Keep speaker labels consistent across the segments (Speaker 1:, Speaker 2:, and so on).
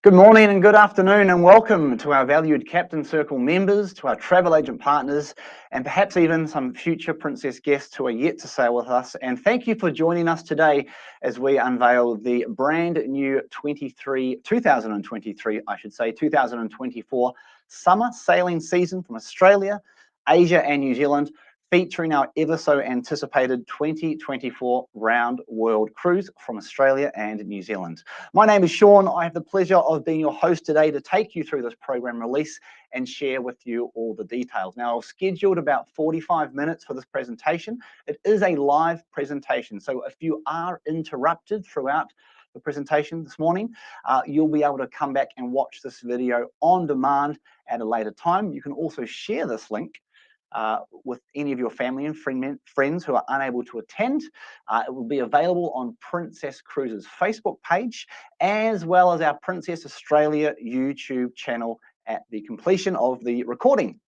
Speaker 1: Good morning and good afternoon, and welcome to our valued Captain Circle members, to our travel agent partners, and perhaps even some future Princess guests who are yet to sail with us. And thank you for joining us today as we unveil the brand new 2024 summer sailing season from Australia, Asia and New Zealand, featuring our ever so anticipated 2024 round world cruise from Australia and New Zealand. My name is Sean. I have the pleasure of being your host today to take you through this program release and share with you all the details. Now, I've scheduled about 45 minutes for this presentation. It is a live presentation, so if you are interrupted throughout the presentation this morning, you'll be able to come back and watch this video on demand at a later time. You can also share this link with any of your family and friends who are unable to attend. It will be available on Princess Cruises' Facebook page, as well as our Princess Australia YouTube channel at the completion of the recording.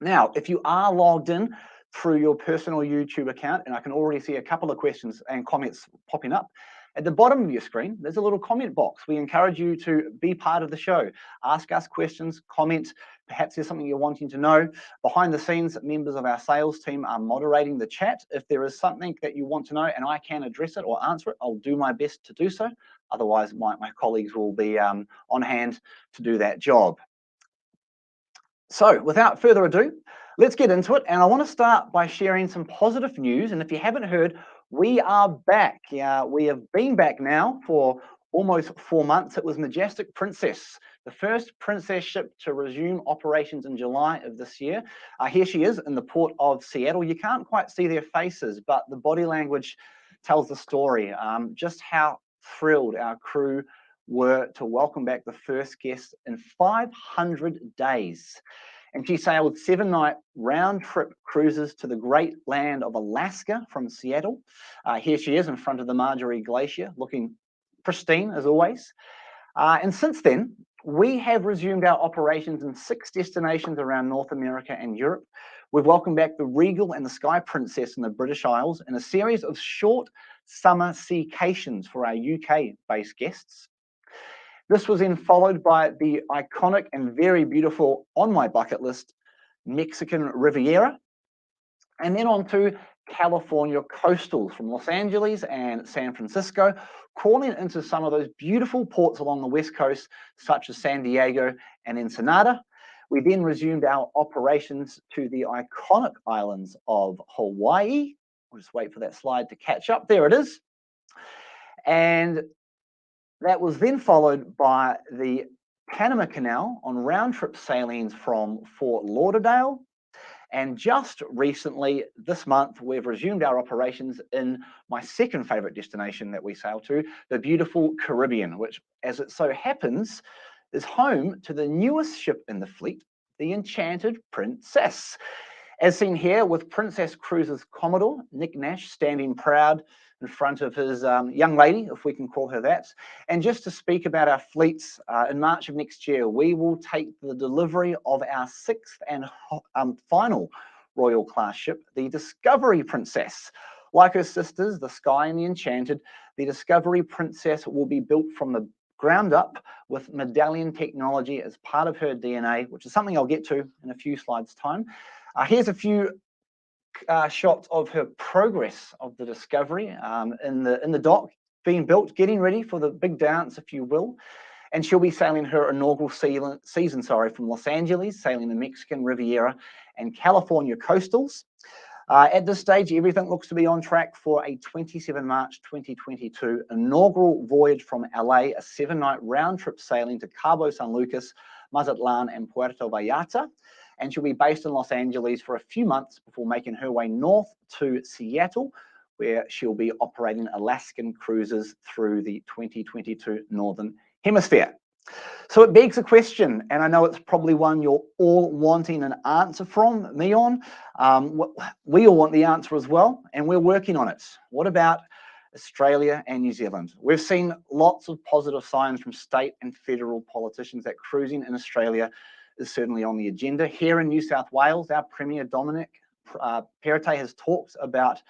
Speaker 1: Now, if you are logged in through your personal YouTube account, and I can already see a couple of questions and comments popping up, at the bottom of your screen, there's a little comment box. We encourage you to be part of the show. Ask us questions, comment. Perhaps there's something you're wanting to know. Behind the scenes, members of our sales team are moderating the chat. If there is something that you want to know and I can address it or answer it, I'll do my best to do so. Otherwise, my colleagues will be on hand to do that job. So without further ado, let's get into it. And I want to start by sharing some positive news. And if you haven't heard, we are back. We have been back now for almost 4 months. It was Majestic Princess, the first Princess ship to resume operations in July of this year. Here she is in the port of Seattle. You can't quite see their faces, but the body language tells the story. Just how thrilled our crew were to welcome back the first guests in 500 days. And she sailed 7-night round-trip cruises to the great land of Alaska from Seattle. Here she is in front of the Marjorie Glacier, looking pristine as always. And since then, we have resumed our operations in 6 destinations around North America and Europe. We've welcomed back the Regal and the Sky Princess in the British Isles in a series of short summer seacations for our UK-based guests. This was then followed by the iconic and very beautiful, on my bucket list, Mexican Riviera, and then on to California coastals from Los Angeles and San Francisco, calling into some of those beautiful ports along the West Coast, such as San Diego and Ensenada. We then resumed our operations to the iconic islands of Hawaii. I'll just wait for that slide to catch up. There it is. And that was then followed by the Panama Canal on round-trip sailings from Fort Lauderdale. And just recently, this month, we've resumed our operations in my second favorite destination that we sail to, the beautiful Caribbean, which, as it so happens, is home to the newest ship in the fleet, the Enchanted Princess. As seen here with Princess Cruises Commodore, Nick Nash, standing proud in front of his young lady, if we can call her that. And just to speak about our fleets, in March of next year, we will take the delivery of our 6th and final Royal Class ship, the Discovery Princess. Like her sisters, the Sky and the Enchanted, the Discovery Princess will be built from the ground up with Medallion technology as part of her DNA, which is something I'll get to in a few slides' time. Here's a few shots of her progress of the Discovery in the dock, being built, getting ready for the big dance, if you will. And she'll be sailing her inaugural season from Los Angeles, sailing the Mexican Riviera and California coastals. At this stage, everything looks to be on track for a 27 March 2022 inaugural voyage from LA, a 7-night round-trip sailing to Cabo San Lucas, Mazatlan, and Puerto Vallarta. And she'll be based in Los Angeles for a few months before making her way north to Seattle, where she'll be operating Alaskan cruises through the 2022 Northern Hemisphere. So it begs a question, and I know it's probably one you're all wanting an answer from me on. We all want the answer as well, and we're working on it. What about Australia and New Zealand? We've seen lots of positive signs from state and federal politicians that cruising in Australia is certainly on the agenda. Here in New South Wales, our Premier Dominic Perrottet has talked about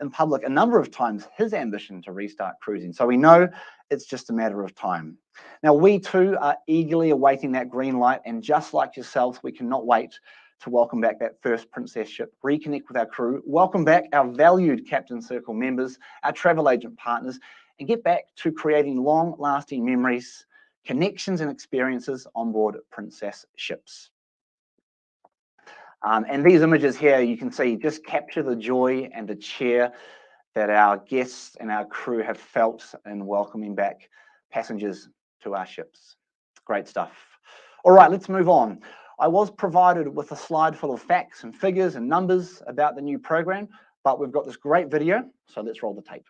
Speaker 1: in public a number of times his ambition to restart cruising. So we know it's just a matter of time. Now, we too are eagerly awaiting that green light, and just like yourselves, we cannot wait to welcome back that first Princess ship, reconnect with our crew, welcome back our valued Captain Circle members, our travel agent partners, and get back to creating long-lasting memories, connections and experiences on board Princess ships. And these images here, you can see, just capture the joy and the cheer that our guests and our crew have felt in welcoming back passengers to our ships. Great stuff. All right, let's move on. I was provided with a slide full of facts and figures and numbers about the new program, but we've got this great video, so let's roll the tape.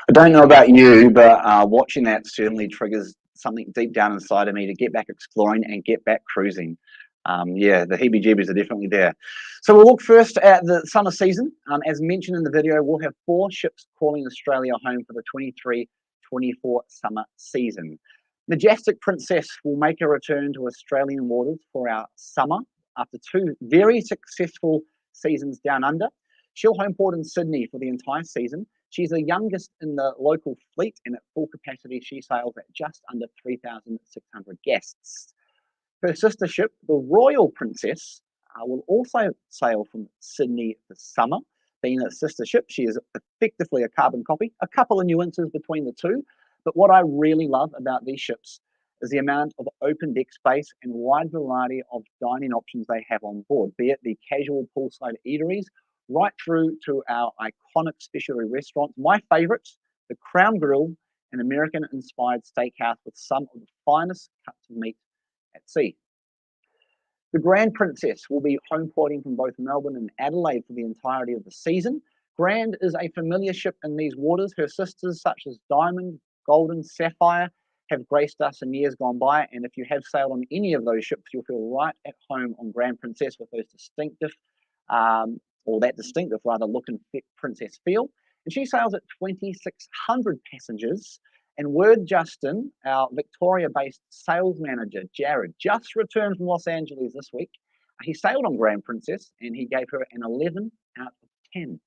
Speaker 1: I don't know about you, but watching that certainly triggers something deep down inside of me to get back exploring and get back cruising. Yeah, the heebie-jeebies are definitely there. So we'll look first at the summer season. As mentioned in the video, we'll have 4 ships calling Australia home for the 23-24 summer season. Majestic Princess will make a return to Australian waters for our summer after 2 very successful seasons down under. She'll home port in Sydney for the entire season. She's the youngest in the local fleet, and at full capacity, she sails at just under 3,600 guests. Her sister ship, the Royal Princess, will also sail from Sydney this summer. Being a sister ship, she is effectively a carbon copy, a couple of nuances between the two. But what I really love about these ships is the amount of open deck space and wide variety of dining options they have on board, be it the casual poolside eateries, right through to our iconic specialty restaurants. My favourites, the Crown Grill, an American-inspired steakhouse with some of the finest cuts of meat at sea. The Grand Princess will be home porting from both Melbourne and Adelaide for the entirety of the season. Grand is a familiar ship in these waters. Her sisters, such as Diamond, Golden, Sapphire, have graced us in years gone by, and if you have sailed on any of those ships, you'll feel right at home on Grand Princess with those distinctive look and princess feel. And she sails at 2,600 passengers. And Word Justin, our Victoria-based sales manager, Jared, just returned from Los Angeles this week. He sailed on Grand Princess, and he gave her an 11 out of 10.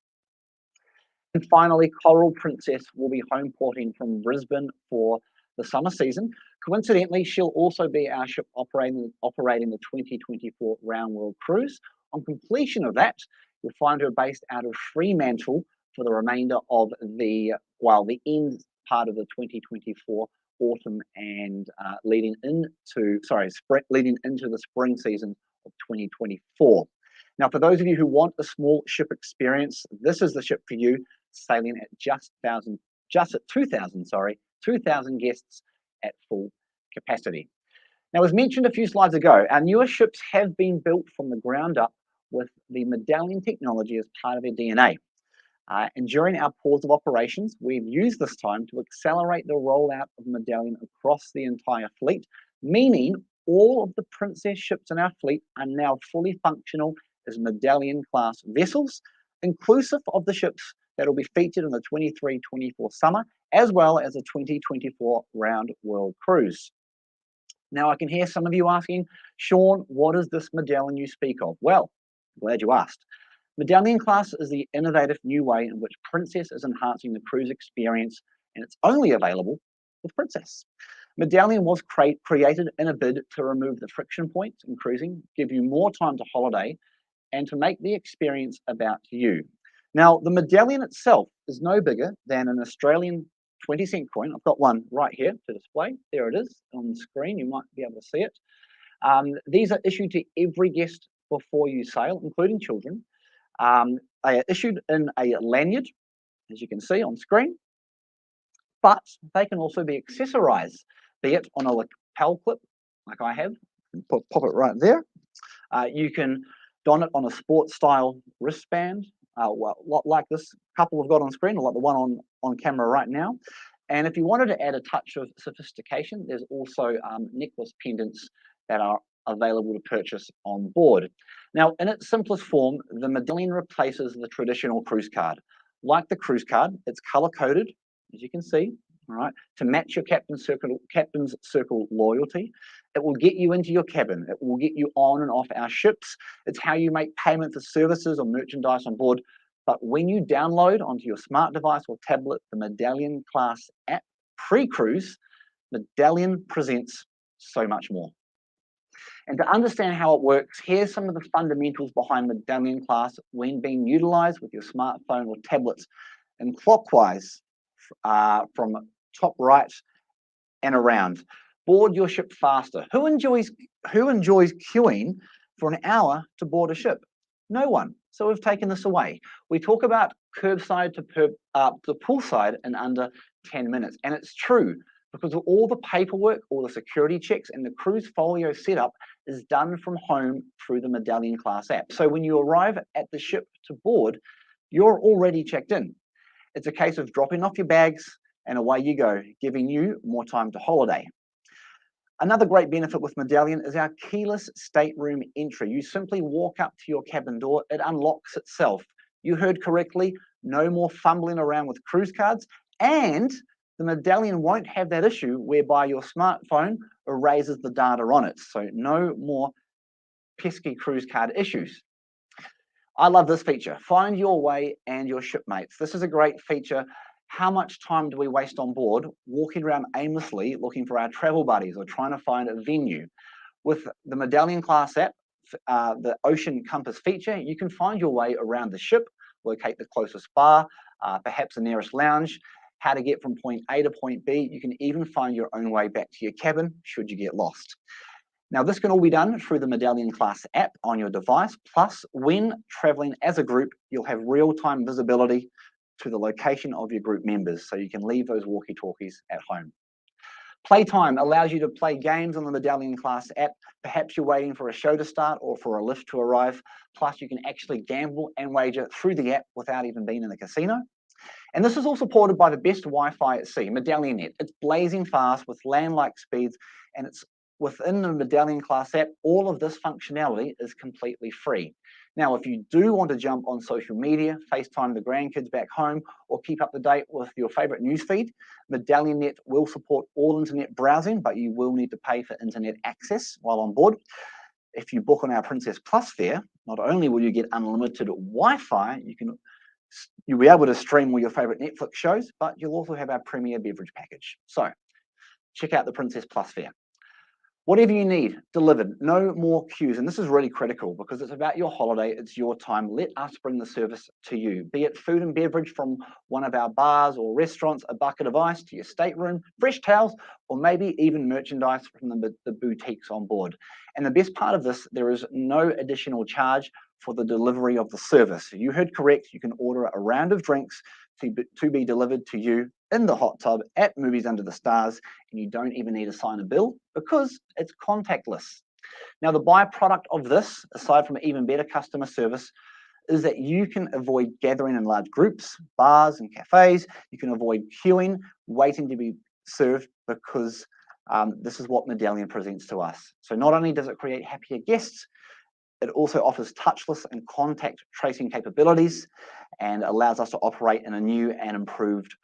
Speaker 1: And finally, Coral Princess will be home porting from Brisbane for the summer season. Coincidentally, she'll also be our ship operating the 2024 Round World Cruise. On completion of that, you'll find her based out of Fremantle for the remainder of the end part of the 2024 autumn and leading into the spring season of 2024. Now, for those of you who want a small ship experience, this is the ship for you, sailing at just at 2,000 guests at full capacity. Now, as mentioned a few slides ago, our newer ships have been built from the ground up with the Medallion technology as part of their DNA. And during our pause of operations, we've used this time to accelerate the rollout of Medallion across the entire fleet, meaning all of the Princess ships in our fleet are now fully functional as Medallion class vessels, inclusive of the ships that will be featured in the 23-24 summer, as well as the 2024 round world cruise. Now, I can hear some of you asking, Sean, what is this Medallion you speak of? Well, glad you asked. Medallion Class is the innovative new way in which Princess is enhancing the cruise experience, and it's only available with Princess. Medallion was created in a bid to remove the friction points in cruising, give you more time to holiday, and to make the experience about you. Now, the Medallion itself is no bigger than an Australian 20-cent coin. I've got one right here to display. There it is on the screen. You might be able to see it. These are issued to every guest before you sail, including children. They are issued in a lanyard, as you can see on screen, but they can also be accessorized, be it on a lapel clip, like I have, and pop it right there. You can don it on a sports style wristband, like this couple have got on screen, or like the one on camera right now. And if you wanted to add a touch of sophistication, there's also necklace pendants that are available to purchase on board. Now, in its simplest form, the Medallion replaces the traditional cruise card. Like the cruise card, it's color-coded, as you can see, all right, to match your captain's circle loyalty. It will get you into your cabin. It will get you on and off our ships. It's how you make payment for services or merchandise on board. But when you download onto your smart device or tablet the Medallion Class App pre-cruise, Medallion presents so much more. And to understand how it works, here's some of the fundamentals behind Medallion Class when being utilized with your smartphone or tablets. And clockwise, from top right and around, board your ship faster. Who enjoys queuing for an hour to board a ship? No one. So we've taken this away. We talk about curbside to poolside in under 10 minutes. And it's true, because of all the paperwork, all the security checks, and the cruise folio setup is done from home through the Medallion Class app. So when you arrive at the ship to board, you're already checked in. It's a case of dropping off your bags and away you go, giving you more time to holiday. Another great benefit with Medallion is our keyless stateroom entry. You simply walk up to your cabin door, it unlocks itself. You heard correctly, no more fumbling around with cruise cards, and the Medallion won't have that issue whereby your smartphone erases the data on it. So no more pesky cruise card issues. I love this feature. Find your way and your shipmates. This is a great feature. How much time do we waste on board walking around aimlessly looking for our travel buddies or trying to find a venue? With the Medallion Class app, the Ocean Compass feature, you can find your way around the ship, locate the closest bar, perhaps the nearest lounge, how to get from point A to point B. You can even find your own way back to your cabin should you get lost. Now, this can all be done through the Medallion Class app on your device. Plus, when traveling as a group, you'll have real-time visibility to the location of your group members, so you can leave those walkie-talkies at home. Playtime allows you to play games on the Medallion Class app. Perhaps you're waiting for a show to start or for a lift to arrive. Plus, you can actually gamble and wager through the app without even being in the casino. And this is all supported by the best Wi-Fi at sea, Medallion Net. It's blazing fast with land-like speeds, and it's within the Medallion Class app. All of this functionality is completely free. Now, if you do want to jump on social media, FaceTime the grandkids back home, or keep up to date with your favorite newsfeed, Medallion Net will support all internet browsing, but you will need to pay for internet access while on board. If you book on our Princess Plus fare, not only will you get unlimited Wi-Fi, you'll be able to stream all your favorite Netflix shows, but you'll also have our premier beverage package. So check out the Princess Plus fare. Whatever you need delivered, no more queues. And this is really critical because it's about your holiday, it's your time. Let us bring the service to you, be it food and beverage from one of our bars or restaurants, a bucket of ice to your stateroom, fresh towels, or maybe even merchandise from the boutiques on board. And the best part of this, there is no additional charge for the delivery of the service. You heard correct, you can order a round of drinks to be delivered to you in the hot tub at Movies Under the Stars, and you don't even need to sign a bill because it's contactless. Now, the byproduct of this, aside from even better customer service, is that you can avoid gathering in large groups, bars and cafes. You can avoid queuing, waiting to be served, because this is what Medallion presents to us. So not only does it create happier guests, it also offers touchless and contact tracing capabilities and allows us to operate in a new and improved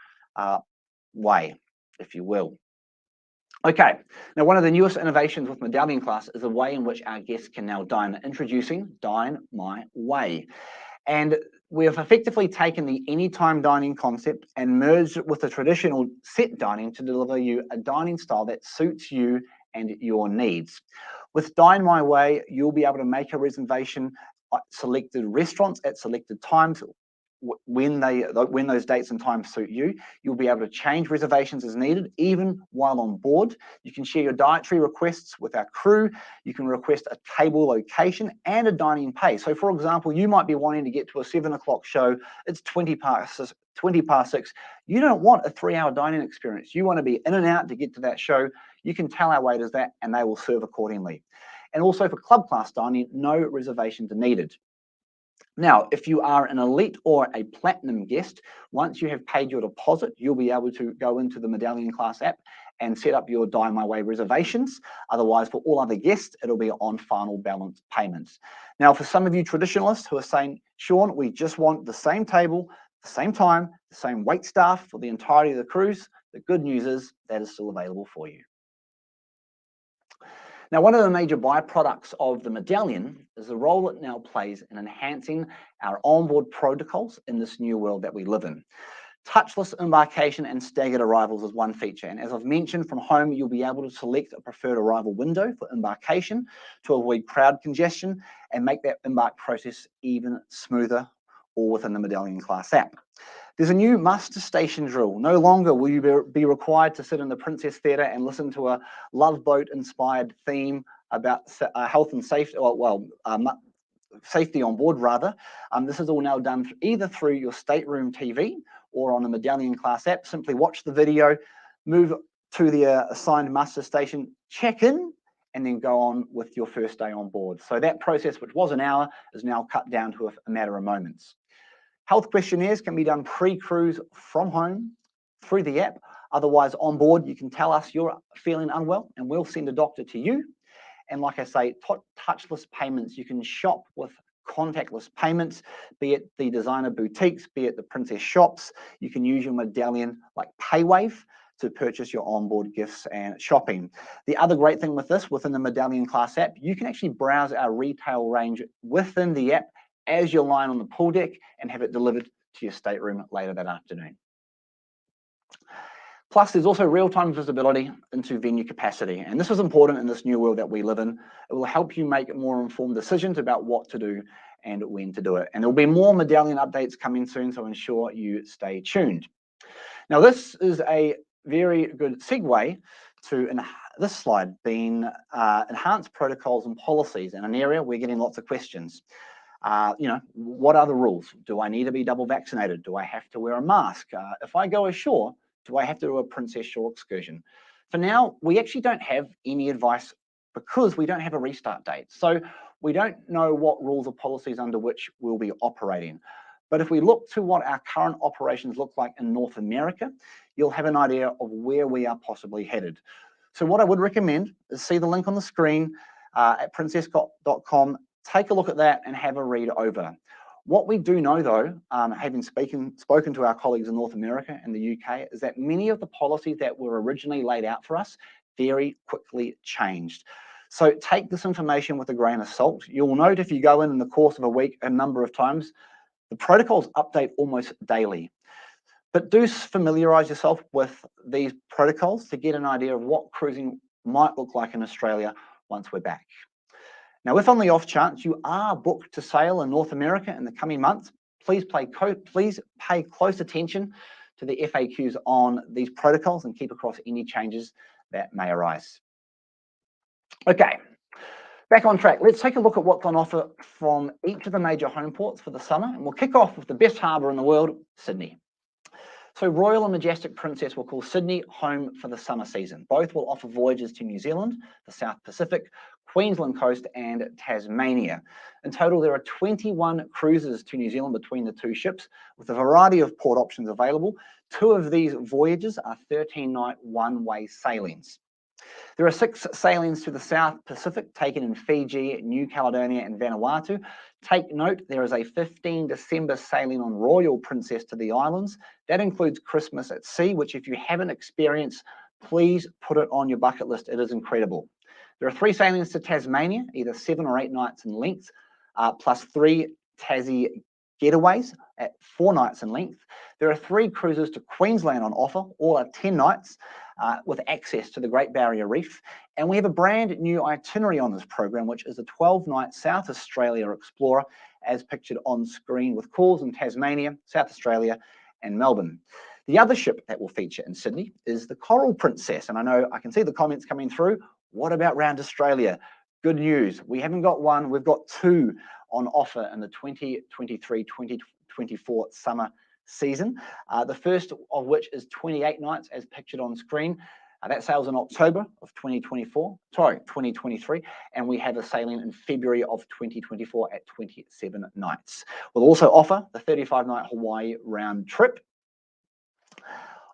Speaker 1: way, if you will. Okay, now one of the newest innovations with Medallion Class is the way in which our guests can now dine. Introducing Dine My Way. And we have effectively taken the anytime dining concept and merged it with the traditional set dining to deliver you a dining style that suits you and your needs. With Dine My Way, you'll be able to make a reservation at selected restaurants at selected times when those dates and times suit you. You'll be able to change reservations as needed, even while on board. You can share your dietary requests with our crew. You can request a table location and a dining pay. So for example, you might be wanting to get to a 7 o'clock show. It's 20 past 6. You don't want a 3-hour dining experience. You want to be in and out to get to that show. You can tell our waiters that and they will serve accordingly. And also for club class dining, no reservations are needed. Now, if you are an elite or a platinum guest, once you have paid your deposit, you'll be able to go into the Medallion Class app and set up your Dine My Way reservations. Otherwise, for all other guests, it'll be on final balance payments. Now, for some of you traditionalists who are saying, Sean, we just want the same table, the same time, the same wait staff for the entirety of the cruise, the good news is that is still available for you. Now, one of the major byproducts of the Medallion is the role it now plays in enhancing our onboard protocols in this new world that we live in. Touchless embarkation and staggered arrivals is one feature. And as I've mentioned, from home, you'll be able to select a preferred arrival window for embarkation to avoid crowd congestion and make that embark process even smoother, all within the Medallion Class app. There's a new muster station drill. No longer will you be required to sit in the Princess Theatre and listen to a Love Boat-inspired theme about health and safety, safety on board, rather. This is all now done either through your stateroom TV or on the Medallion Class app. Simply watch the video, move to the assigned muster station, check in, and then go on with your first day on board. So that process, which was an hour, is now cut down to a matter of moments. Health questionnaires can be done pre-cruise from home through the app. Otherwise, on board, you can tell us you're feeling unwell and we'll send a doctor to you. And like I say, touchless payments, you can shop with contactless payments, be it the designer boutiques, be it the princess shops. You can use your Medallion like PayWave to purchase your onboard gifts and shopping. The other great thing with this, within the Medallion Class app, you can actually browse our retail range within the app as you're lying on the pool deck and have it delivered to your stateroom later that afternoon. Plus, there's also real-time visibility into venue capacity. And this is important in this new world that we live in. It will help you make more informed decisions about what to do and when to do it. And there'll be more Medallion updates coming soon, so ensure you stay tuned. Now, this is a very good segue to this slide, being enhanced protocols and policies in an area we're getting lots of questions. What are the rules? Do I need to be double vaccinated? Do I have to wear a mask? If I go ashore, do I have to do a Princess Shore excursion? For now, we actually don't have any advice because we don't have a restart date. So we don't know what rules or policies under which we'll be operating. But if we look to what our current operations look like in North America, you'll have an idea of where we are possibly headed. So what I would recommend is see the link on the screen at princess.com. Take a look at that and have a read over. What we do know, though, having spoken to our colleagues in North America and the UK, is that many of the policies that were originally laid out for us very quickly changed. So take this information with a grain of salt. You'll note if you go in the course of a week a number of times, the protocols update almost daily. But do familiarize yourself with these protocols to get an idea of what cruising might look like in Australia once we're back. Now, if on the off chance you are booked to sail in North America in the coming months, please pay close attention to the FAQs on these protocols and keep across any changes that may arise. Okay, back on track. Let's take a look at what's on offer from each of the major home ports for the summer, and we'll kick off with the best harbour in the world, Sydney. So Royal and Majestic Princess will call Sydney home for the summer season. Both will offer voyages to New Zealand, the South Pacific, Queensland coast and Tasmania. In total, there are 21 cruises to New Zealand between the two ships, with a variety of port options available. 2 of these voyages are 13-night one-way sailings. There are 6 sailings to the South Pacific taken in Fiji, New Caledonia and Vanuatu. Take note, there is a 15 December sailing on Royal Princess to the islands. That includes Christmas at sea, which if you haven't experienced, please put it on your bucket list. It is incredible. There are 3 sailings to Tasmania, either 7 or 8 nights in length, plus 3 Tassie getaways at 4 nights in length. There are 3 cruises to Queensland on offer, all are 10 nights with access to the Great Barrier Reef. And we have a brand new itinerary on this program, which is a 12-night South Australia Explorer, as pictured on screen, with calls in Tasmania, South Australia and Melbourne. The other ship that will feature in Sydney is the Coral Princess. And I know I can see the comments coming through. What about round Australia? Good news. We haven't got one, we've got 2 on offer in the 2023-2024 summer season. The first of which is 28 nights as pictured on screen. That sails in October of 2023, and we have a sailing in February of 2024 at 27 nights. We'll also offer the 35-night Hawaii round trip.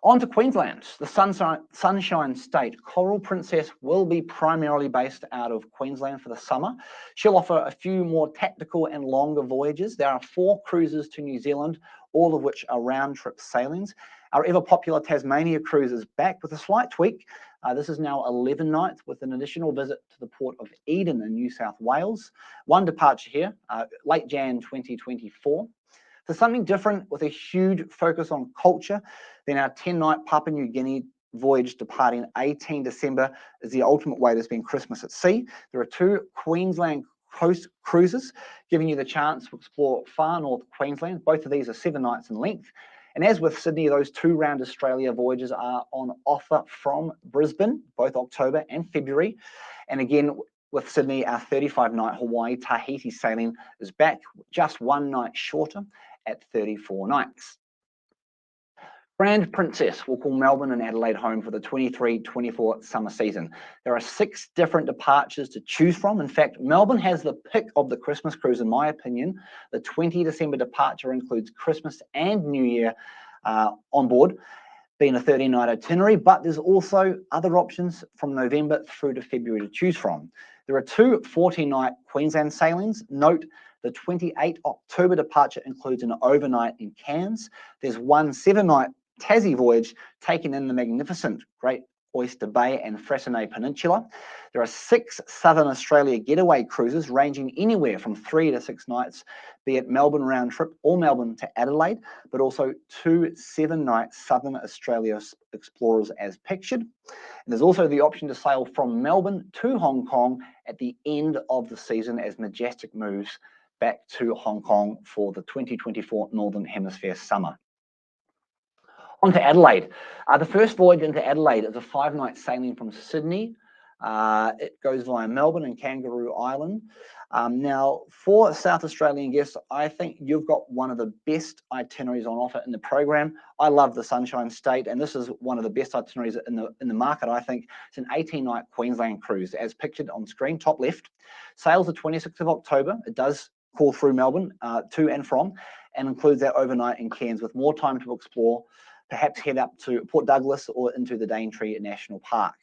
Speaker 1: On to Queensland, the Sunshine State. Coral Princess will be primarily based out of Queensland for the summer. She'll offer a few more tactical and longer voyages. There are 4 cruises to New Zealand, all of which are round-trip sailings. Our ever-popular Tasmania cruise is back with a slight tweak. This is now 11 nights with an additional visit to the port of Eden in New South Wales. 1 departure here, late Jan 2024. So something different with a huge focus on culture. Then our 10-night Papua New Guinea voyage departing 18 December is the ultimate way to spend Christmas at sea. There are 2 Queensland coast cruises giving you the chance to explore far north Queensland. Both of these are 7 nights in length. And as with Sydney, those 2 round Australia voyages are on offer from Brisbane, both October and February. And again, with Sydney, our 35-night Hawaii Tahiti sailing is back, just 1 night shorter at 34 nights. Grand Princess will call Melbourne and Adelaide home for the 23-24 summer season. There are 6 different departures to choose from. In fact, Melbourne has the pick of the Christmas cruise, in my opinion. The 20 December departure includes Christmas and New Year on board, being a 30-night itinerary, but there's also other options from November through to February to choose from. There are 2 14-night Queensland sailings. Note, the 28 October departure includes an overnight in Cairns. There's 1 7-night Tassie voyage taken in the magnificent Great Oyster Bay and Freycinet Peninsula. There are 6 Southern Australia getaway cruises ranging anywhere from 3 to 6 nights, be it Melbourne round trip or Melbourne to Adelaide, but also 2 7-night Southern Australia Explorers as pictured. And there's also the option to sail from Melbourne to Hong Kong at the end of the season as Majestic moves back to Hong Kong for the 2024 Northern Hemisphere summer. On to Adelaide. The first voyage into Adelaide is a 5-night sailing from Sydney. It goes via Melbourne and Kangaroo Island. Now, for South Australian guests, I think you've got one of the best itineraries on offer in the program. I love the Sunshine State, and this is one of the best itineraries in the market, I think. It's an 18-night Queensland cruise, as pictured on screen, top left. Sails the 26th of October. It does call through Melbourne to and from, and includes that overnight in Cairns with more time to explore. Perhaps head up to Port Douglas or into the Daintree National Park.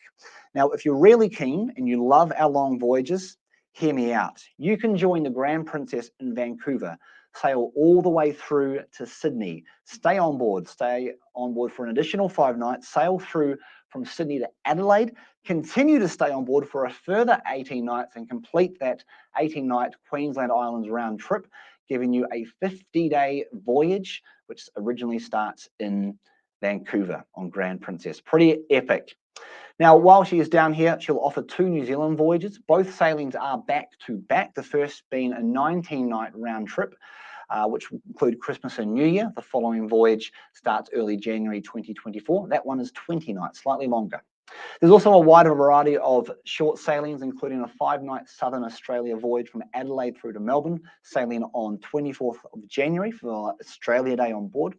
Speaker 1: Now, if you're really keen and you love our long voyages, hear me out. You can join the Grand Princess in Vancouver, sail all the way through to Sydney, stay on board for an additional 5 nights, sail through from Sydney to Adelaide, continue to stay on board for a further 18 nights and complete that 18-night Queensland Islands round trip, giving you a 50-day voyage, which originally starts in Vancouver on Grand Princess. Pretty epic. Now, while she is down here, she'll offer 2 New Zealand voyages. Both sailings are back-to-back, the first being a 19-night round trip, which will include Christmas and New Year. The following voyage starts early January 2024. That one is 20 nights, slightly longer. There's also a wider variety of short sailings, including a 5-night Southern Australia voyage from Adelaide through to Melbourne, sailing on 24th of January for Australia Day on board.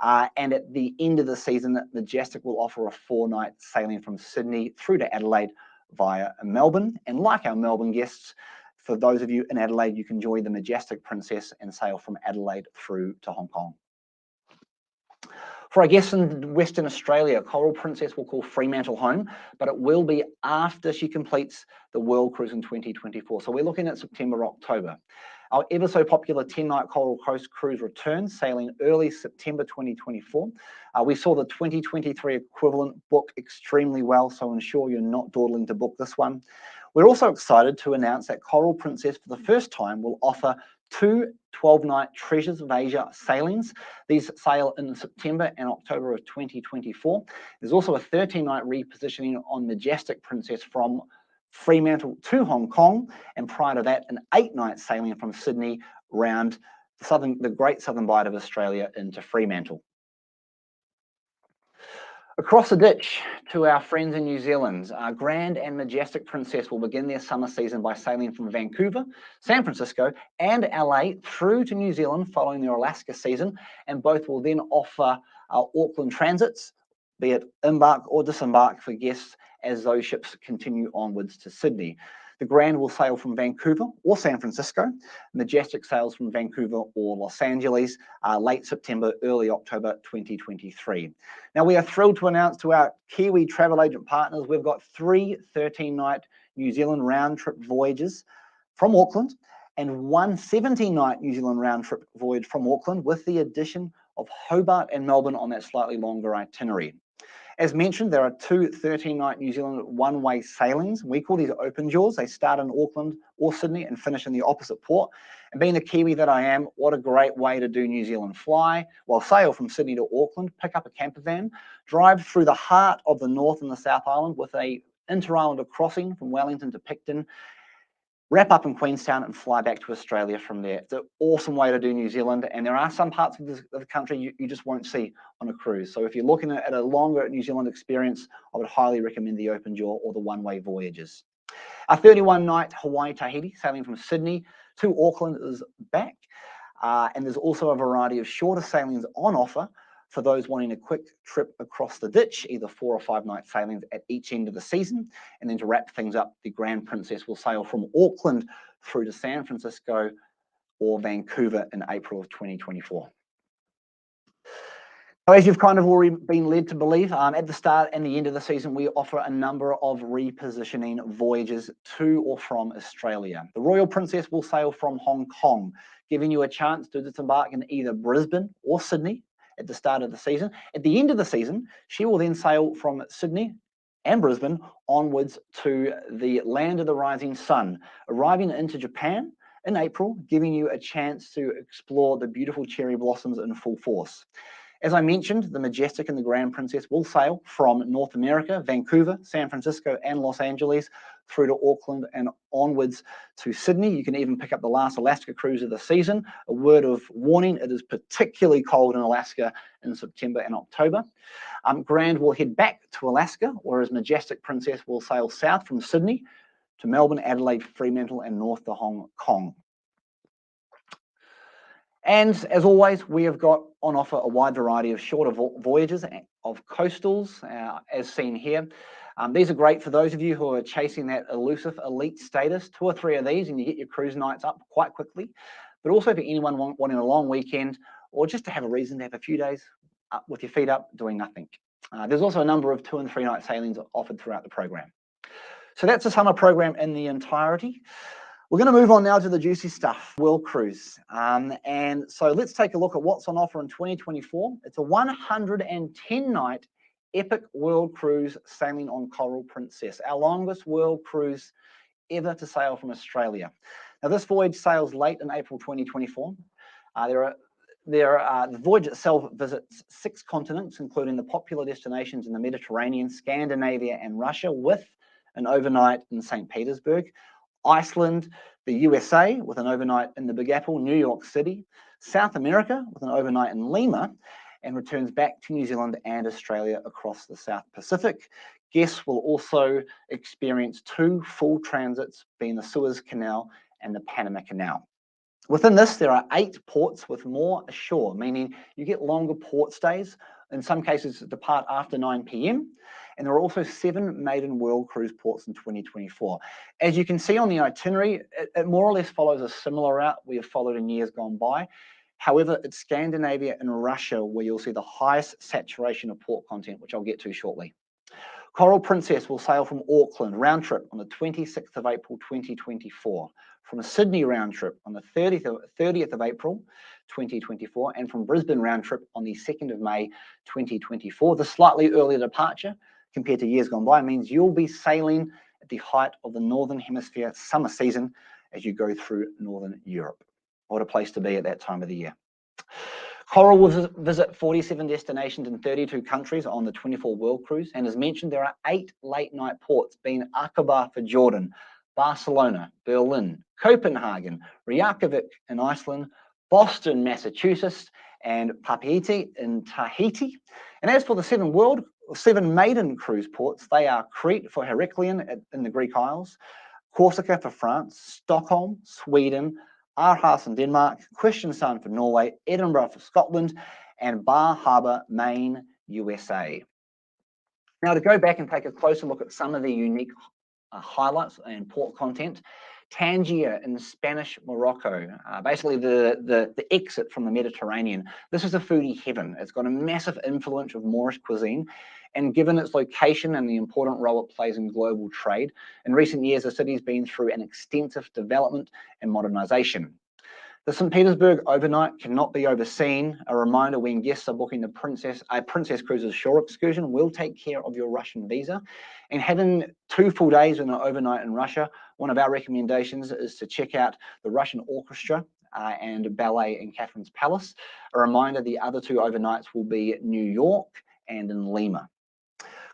Speaker 1: And at the end of the season, Majestic will offer a 4-night sailing from Sydney through to Adelaide via Melbourne. And like our Melbourne guests, for those of you in Adelaide, you can join the Majestic Princess and sail from Adelaide through to Hong Kong. For our guests in Western Australia, Coral Princess will call Fremantle home, but it will be after she completes the World Cruise in 2024. So we're looking at September, October. Our ever so popular 10-night Coral Coast cruise returns, sailing early September 2024. We saw the 2023 equivalent book extremely well, so ensure you're not dawdling to book this one. We're also excited to announce that Coral Princess, for the first time, will offer 2 12-night Treasures of Asia sailings. These sail in September and October of 2024. There's also a 13-night repositioning on Majestic Princess from Fremantle to Hong Kong, and prior to that, an 8-night sailing from Sydney round the Great Southern Bight of Australia into Fremantle. Across the ditch to our friends in New Zealand, Grand and Majestic Princess will begin their summer season by sailing from Vancouver, San Francisco, and LA through to New Zealand following their Alaska season, and both will then offer Auckland transits, be it embark or disembark for guests as those ships continue onwards to Sydney. The Grand will sail from Vancouver or San Francisco. Majestic sails from Vancouver or Los Angeles, late September, early October 2023. Now, we are thrilled to announce to our Kiwi travel agent partners, we've got 3 13-night New Zealand round trip voyages from Auckland and 1 17-night New Zealand round trip voyage from Auckland, with the addition of Hobart and Melbourne on that slightly longer itinerary. As mentioned, there are 2 13-night New Zealand one-way sailings. We call these open jaws. They start in Auckland or Sydney and finish in the opposite port. And being the Kiwi that I am, what a great way to do New Zealand fly. Well, sail from Sydney to Auckland, pick up a camper van, drive through the heart of the North and the South Island with a inter-islander crossing from Wellington to Picton, wrap up in Queenstown and fly back to Australia from there. It's an awesome way to do New Zealand, and there are some parts of the country you just won't see on a cruise. So if you're looking at a longer New Zealand experience, I would highly recommend the open jaw or the one-way voyages. Our 31-night Hawaii Tahiti, sailing from Sydney to Auckland, is back. And there's also a variety of shorter sailings on offer for those wanting a quick trip across the ditch, either 4 or 5-night sailings at each end of the season. And then to wrap things up, the Grand Princess will sail from Auckland through to San Francisco or Vancouver in April of 2024. Now, as you've kind of already been led to believe, at the start and the end of the season, we offer a number of repositioning voyages to or from Australia. The Royal Princess will sail from Hong Kong, giving you a chance to disembark in either Brisbane or Sydney at the start of the season. At the end of the season, she will then sail from Sydney and Brisbane onwards to the land of the rising sun, arriving into Japan in April, giving you a chance to explore the beautiful cherry blossoms in full force. As I mentioned, the Majestic and the Grand Princess will sail from North America, Vancouver, San Francisco, and Los Angeles through to Auckland and onwards to Sydney. You can even pick up the last Alaska cruise of the season. A word of warning, it is particularly cold in Alaska in September and October. Grand will head back to Alaska, whereas Majestic Princess will sail south from Sydney to Melbourne, Adelaide, Fremantle, and north to Hong Kong. And as always, we have got on offer a wide variety of shorter voyages of coastals, as seen here. These are great for those of you who are chasing that elusive elite status. 2 or 3 of these and you get your cruise nights up quite quickly. But also for anyone wanting a long weekend, or just to have a reason to have a few days up with your feet up doing nothing. There's also a number of 2 and 3 night sailings offered throughout the program. So that's the summer program in the entirety. We're going to move on now to the juicy stuff, World Cruise. And so let's take a look at what's on offer in 2024. It's a 110-night epic world cruise sailing on Coral Princess, our longest world cruise ever to sail from Australia. Now, this voyage sails late in April 2024. There are The voyage itself visits 6 continents, including the popular destinations in the Mediterranean, Scandinavia, and Russia, with an overnight in St. Petersburg, Iceland, the USA, with an overnight in the Big Apple, New York City, South America, with an overnight in Lima, and returns back to New Zealand and Australia across the South Pacific. Guests will also experience 2 full transits, being the Suez Canal and the Panama Canal. Within this, there are 8 ports with more ashore, meaning you get longer port stays. In some cases, depart after 9 p.m. And there are also 7 maiden world cruise ports in 2024. As you can see on the itinerary, it more or less follows a similar route we have followed in years gone by. However, it's Scandinavia and Russia where you'll see the highest saturation of port content, which I'll get to shortly. Coral Princess will sail from Auckland round trip on the 26th of April 2024, from a Sydney round trip on the 30th of April 2024, and from Brisbane round trip on the 2nd of May 2024. The slightly earlier departure compared to years gone by means you'll be sailing at the height of the Northern Hemisphere summer season as you go through Northern Europe. What a place to be at that time of the year. Coral will visit 47 destinations in 32 countries on the 24 World Cruise, and as mentioned, there are 8 late-night ports, being Aqaba for Jordan, Barcelona, Berlin, Copenhagen, Reykjavik in Iceland, Boston, Massachusetts, and Papeete in Tahiti. And as for the 7 maiden cruise ports, they are Crete for Heraclion in the Greek Isles, Corsica for France, Stockholm, Sweden, Aarhus in Denmark, Kristiansand for Norway, Edinburgh for Scotland, and Bar Harbor, Maine, USA. Now, to go back and take a closer look at some of the unique highlights and port content, Tangier in Spanish Morocco, basically the exit from the Mediterranean. This is a foodie heaven. It's got a massive influence of Moorish cuisine, and given its location and the important role it plays in global trade, in recent years the city's been through an extensive development and modernization. The St. Petersburg overnight cannot be overseen. A reminder, when guests are booking the Princess Cruises shore excursion, will take care of your Russian visa. And having 2 full days and an overnight in Russia, one of our recommendations is to check out the Russian Orchestra and Ballet in Catherine's Palace. A reminder, the other 2 overnights will be New York and in Lima.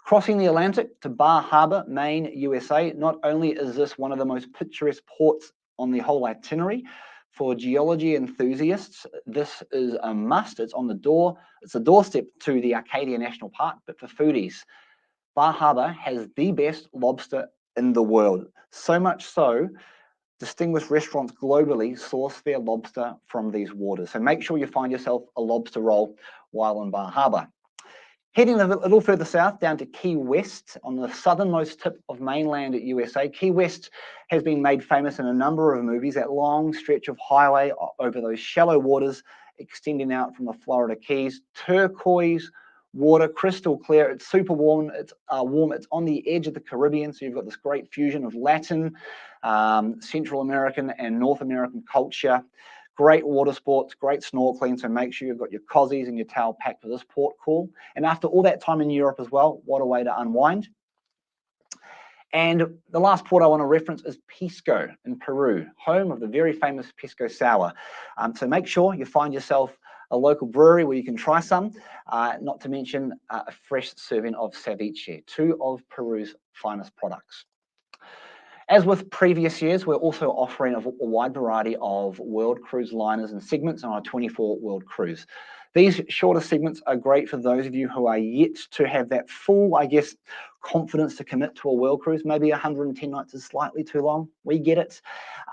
Speaker 1: Crossing the Atlantic to Bar Harbor, Maine, USA, not only is this one of the most picturesque ports on the whole itinerary, for geology enthusiasts, this is a must. It's on the door. It's a doorstep to the Arcadia National Park, but for foodies, Bar Harbor has the best lobster in the world. So much so, distinguished restaurants globally source their lobster from these waters. So make sure you find yourself a lobster roll while in Bar Harbor. Heading a little further south down to Key West, on the southernmost tip of mainland USA. Key West has been made famous in a number of movies, that long stretch of highway over those shallow waters extending out from the Florida Keys. Turquoise water, crystal clear. It's super warm. It's on the edge of the Caribbean, so you've got this great fusion of Latin, Central American, and North American culture. Great water sports, great snorkeling, so make sure you've got your cozies and your towel packed for this port call. And after all that time in Europe as well, what a way to unwind. And the last port I want to reference is Pisco in Peru, home of the very famous Pisco Sour. So make sure you find yourself a local brewery where you can try some, not to mention a fresh serving of ceviche, 2 of Peru's finest products. As with previous years, we're also offering a wide variety of world cruise liners and segments on our 24 World Cruise. These shorter segments are great for those of you who are yet to have that full, confidence to commit to a world cruise. Maybe 110 nights is slightly too long. We get it.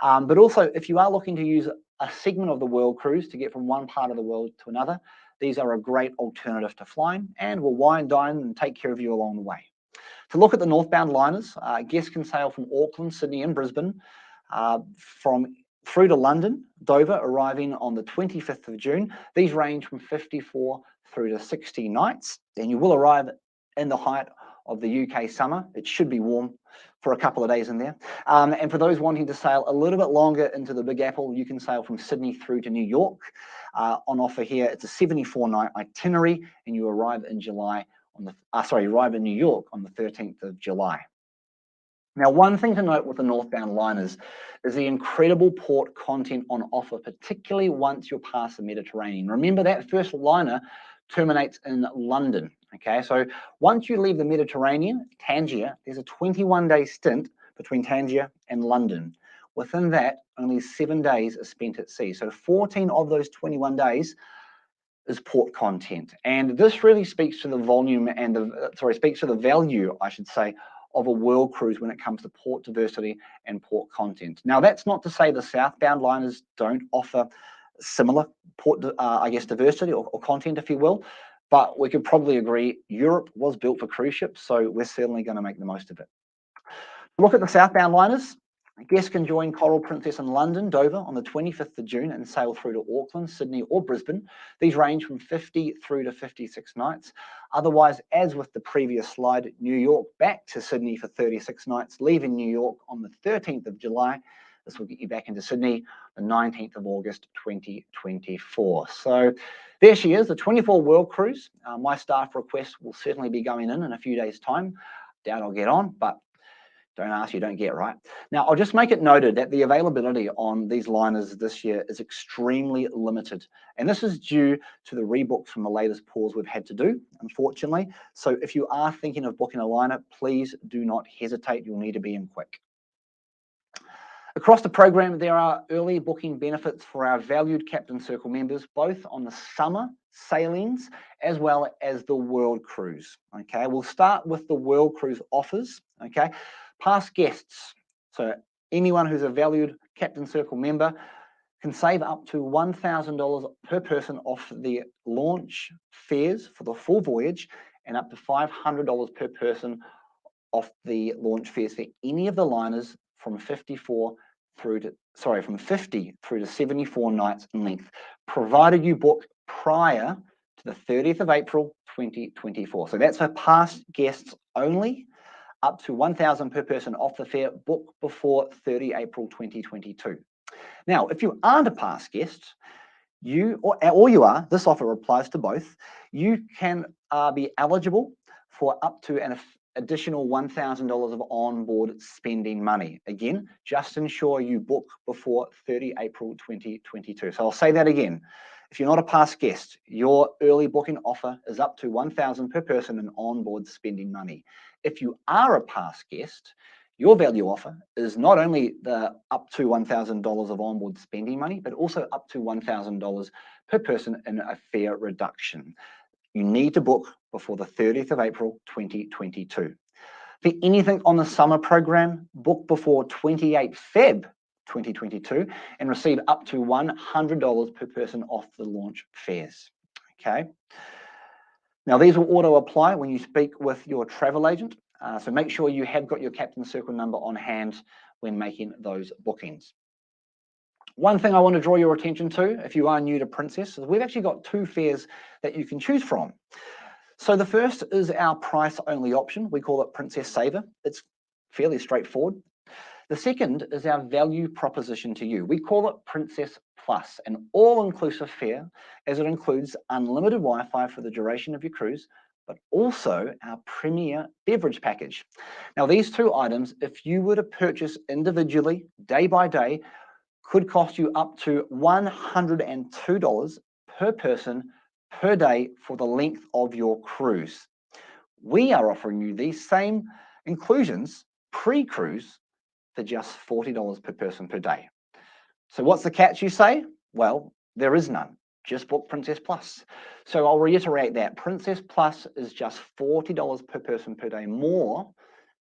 Speaker 1: But also, if you are looking to use a segment of the world cruise to get from one part of the world to another, these are a great alternative to flying and will wine, dine, and take care of you along the way. To look at the northbound liners, guests can sail from Auckland, Sydney, and Brisbane, through to London, Dover, arriving on the 25th of June. These range from 54 through to 60 nights, and you will arrive in the height of the UK summer. It should be warm for a couple of days in there. And for those wanting to sail a little bit longer into the Big Apple, you can sail from Sydney through to New York. On offer here, it's a 74-night itinerary, and you arrive in New York on the 13th of July. Now, one thing to note with the northbound liners is the incredible port content on offer, particularly once you're past the Mediterranean. Remember, that first liner terminates in London, okay? So once you leave the Mediterranean, Tangier, there's a 21-day stint between Tangier and London. Within that, only 7 days are spent at sea. So 14 of those 21 days is port content. And this really speaks to the volume and speaks to the value, I should say, of a world cruise when it comes to port diversity and port content. Now, that's not to say the southbound liners don't offer similar port, diversity or content, if you will, but we could probably agree Europe was built for cruise ships, so we're certainly going to make the most of it. Look at the southbound liners. Guests can join Coral Princess in London, Dover on the 25th of June and sail through to Auckland, Sydney or Brisbane. These range from 50 through to 56 nights. Otherwise, as with the previous slide, New York back to Sydney for 36 nights, leaving New York on the 13th of July. This will get you back into Sydney the 19th of August 2024. So there she is, the 24 World Cruise. My staff request will certainly be going in a few days' time. Doubt I'll get on, but don't ask, you don't get, right? Now, I'll just make it noted that the availability on these liners this year is extremely limited. And this is due to the rebooks from the latest pause we've had to do, unfortunately. So if you are thinking of booking a liner, please do not hesitate. You'll need to be in quick. Across the program, there are early booking benefits for our valued Captain Circle members, both on the summer sailings as well as the World Cruise. Okay, we'll start with the World Cruise offers. Okay, past guests, so anyone who's a valued Captain Circle member can save up to $1,000 per person off the launch fares for the full voyage and up to $500 per person off the launch fares for any of the liners from 50 through to 74 nights in length, provided you book prior to the 30th of April 2024. So that's for past guests only, up to $1,000 per person off the fare, book before 30 April 2022. Now, if you aren't a past guest, this offer applies to both, you can be eligible for up to an additional $1,000 of onboard spending money. Again, just ensure you book before 30 April 2022. So I'll say that again. If you're not a past guest, your early booking offer is up to $1,000 per person in onboard spending money. If you are a past guest, your value offer is not only the up to $1,000 of onboard spending money, but also up to $1,000 per person in a fare reduction. You need to book before the 30th of April 2022. For anything on the summer program, book before 28 Feb 2022 and receive up to $100 per person off the launch fares. Okay. Now, these will auto apply when you speak with your travel agent. So make sure you have got your Captain Circle number on hand when making those bookings. One thing I want to draw your attention to, if you are new to Princess, is we've actually got two fares that you can choose from. So the first is our price-only option. We call it Princess Saver. It's fairly straightforward. The second is our value proposition to you. We call it Princess Plus, an all-inclusive fare, as it includes unlimited Wi-Fi for the duration of your cruise, but also our premier beverage package. Now, these two items, if you were to purchase individually, day by day, could cost you up to $102 per person per day for the length of your cruise. We are offering you these same inclusions pre-cruise for just $40 per person per day. So what's the catch, you say? Well, there is none. Just book Princess Plus. So I'll reiterate that. Princess Plus is just $40 per person per day more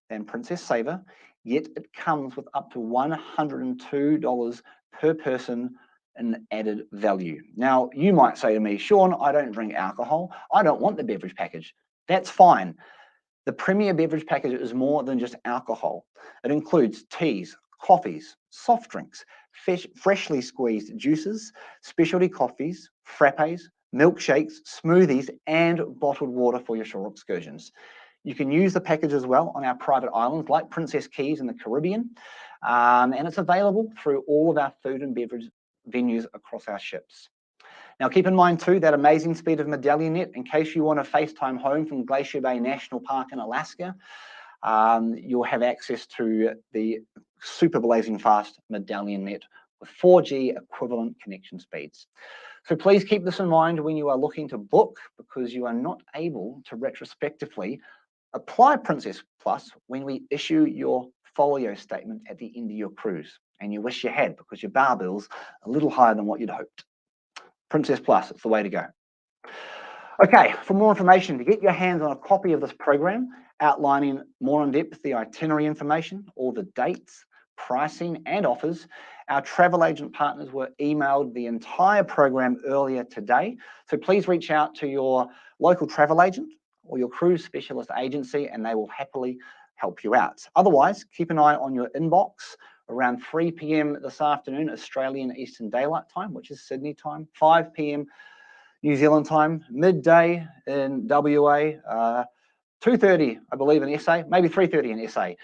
Speaker 1: than Princess Saver, yet it comes with up to $102 per person in added value. Now, you might say to me, Sean, I don't drink alcohol. I don't want the beverage package. That's fine. The premier beverage package is more than just alcohol. It includes teas, coffees, soft drinks, freshly squeezed juices, specialty coffees, frappes, milkshakes, smoothies, and bottled water for your shore excursions. You can use the package as well on our private islands like Princess Keys in the Caribbean, and it's available through all of our food and beverage venues across our ships. Now, keep in mind too that amazing speed of Medallion Net in case you want to FaceTime home from Glacier Bay National Park in Alaska. you'll have access to the super blazing fast Medallion net with 4G equivalent connection speeds. So please keep this in mind when you are looking to book, because you are not able to retrospectively apply Princess Plus when we issue your folio statement at the end of your cruise. And you wish you had, because your bar bill's a little higher than what you'd hoped. Princess Plus, it's the way to go. Okay, for more information, to get your hands on a copy of this program outlining more in depth the itinerary information, all the dates, pricing and offers, our travel agent partners were emailed the entire program earlier today. So please reach out to your local travel agent or your cruise specialist agency and they will happily help you out. Otherwise, keep an eye on your inbox around 3 p.m. this afternoon, Australian Eastern Daylight Time, which is Sydney time, 5 p.m. New Zealand time, midday in WA, 2:30, I believe, in SA, maybe 3:30 in SA.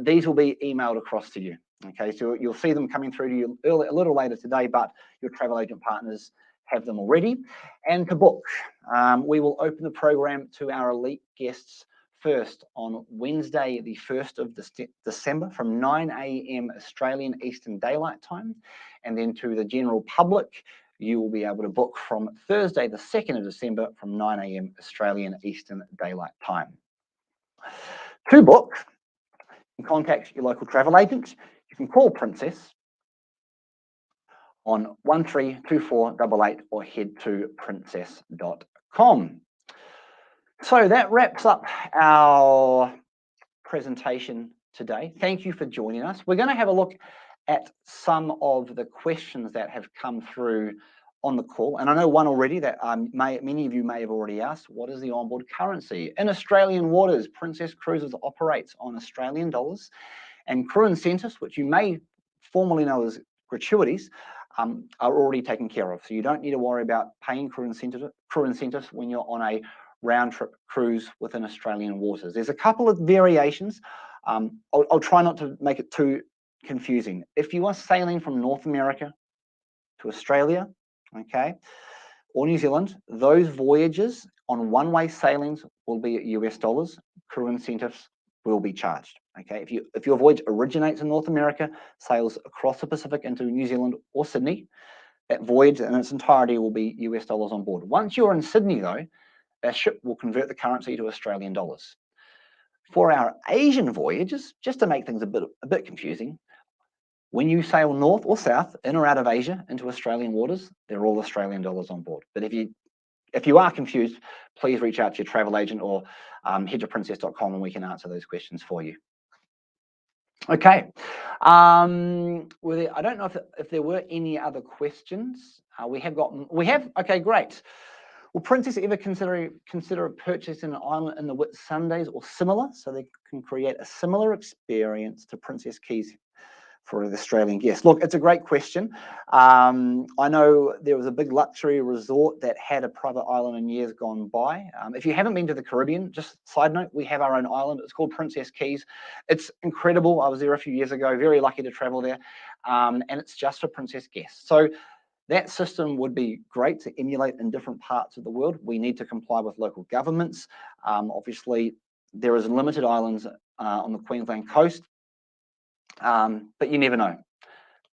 Speaker 1: These will be emailed across to you. Okay, so you'll see them coming through to you a little later today, but your travel agent partners have them already. And to book, we will open the program to our elite guests first on Wednesday, the 1st of December from 9 a.m. Australian Eastern Daylight Time, and then to the general public, you will be able to book from Thursday, the 2nd of December from 9 a.m. Australian Eastern Daylight Time. To book, you can contact your local travel agent. You can call Princess on 132488 or head to princess.com. So that wraps up our presentation today. Thank you for joining us. We're going to have a look at some of the questions that have come through on the call. And I know one already that many of you may have already asked. What is the onboard currency? In Australian waters, Princess Cruises operates on Australian dollars, and crew incentives, which you may formally know as gratuities, are already taken care of. So you don't need to worry about paying crew incentives when you're on a round trip cruise within Australian waters. There's a couple of variations. I'll try not to make it too confusing. If you are sailing from North America to Australia, okay, or New Zealand, those voyages on one-way sailings will be at US dollars. Crew incentives will be charged. Okay, if your voyage originates in North America, sails across the Pacific into New Zealand or Sydney, that voyage in its entirety will be US dollars on board. Once you're in Sydney, though, that ship will convert the currency to Australian dollars. For our Asian voyages, just to make things a bit confusing, when you sail north or south, in or out of Asia into Australian waters, they're all Australian dollars on board. But if you are confused, please reach out to your travel agent or head to princess.com and we can answer those questions for you. Okay, I don't know if there were any other questions. Okay, great. Will Princess ever consider purchasing an island in the Whitsundays or similar, so they can create a similar experience to Princess Keys for the Australian guests? Look, it's a great question. I know there was a big luxury resort that had a private island in years gone by. If you haven't been to the Caribbean, just side note, we have our own island. It's called Princess Keys. It's incredible. I was there a few years ago, very lucky to travel there. And it's just for Princess guests. So that system would be great to emulate in different parts of the world. We need to comply with local governments. Obviously, there is limited islands on the Queensland coast. But you never know.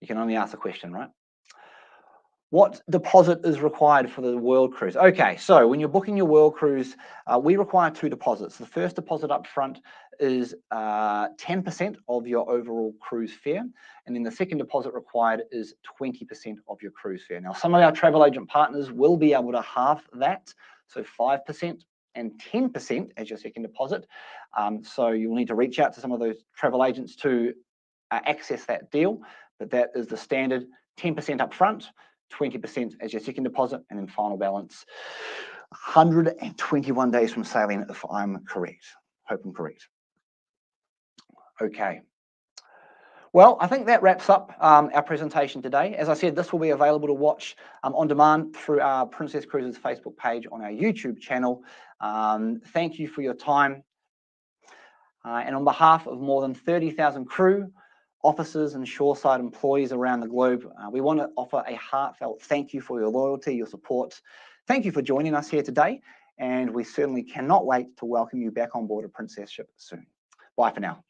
Speaker 1: You can only ask the question, right? What deposit is required for the world cruise? Okay, so when you're booking your world cruise, we require 2 deposits. The first deposit up front is 10% of your overall cruise fare. And then the second deposit required is 20% of your cruise fare. Now, some of our travel agent partners will be able to halve that. So 5% and 10% as your second deposit. So you'll need to reach out to some of those travel agents to access that deal, but that is the standard 10% up front, 20% as your second deposit, and then final balance 121 days from sailing, if I'm correct. Hope I'm correct. Okay. Well, I think that wraps up our presentation today. As I said, this will be available to watch on demand through our Princess Cruises Facebook page on our YouTube channel. Thank you for your time. And on behalf of more than 30,000 crew, officers and shoreside employees around the globe, we want to offer a heartfelt thank you for your loyalty, your support. Thank you for joining us here today, and we certainly cannot wait to welcome you back on board a Princess ship soon. Bye for now.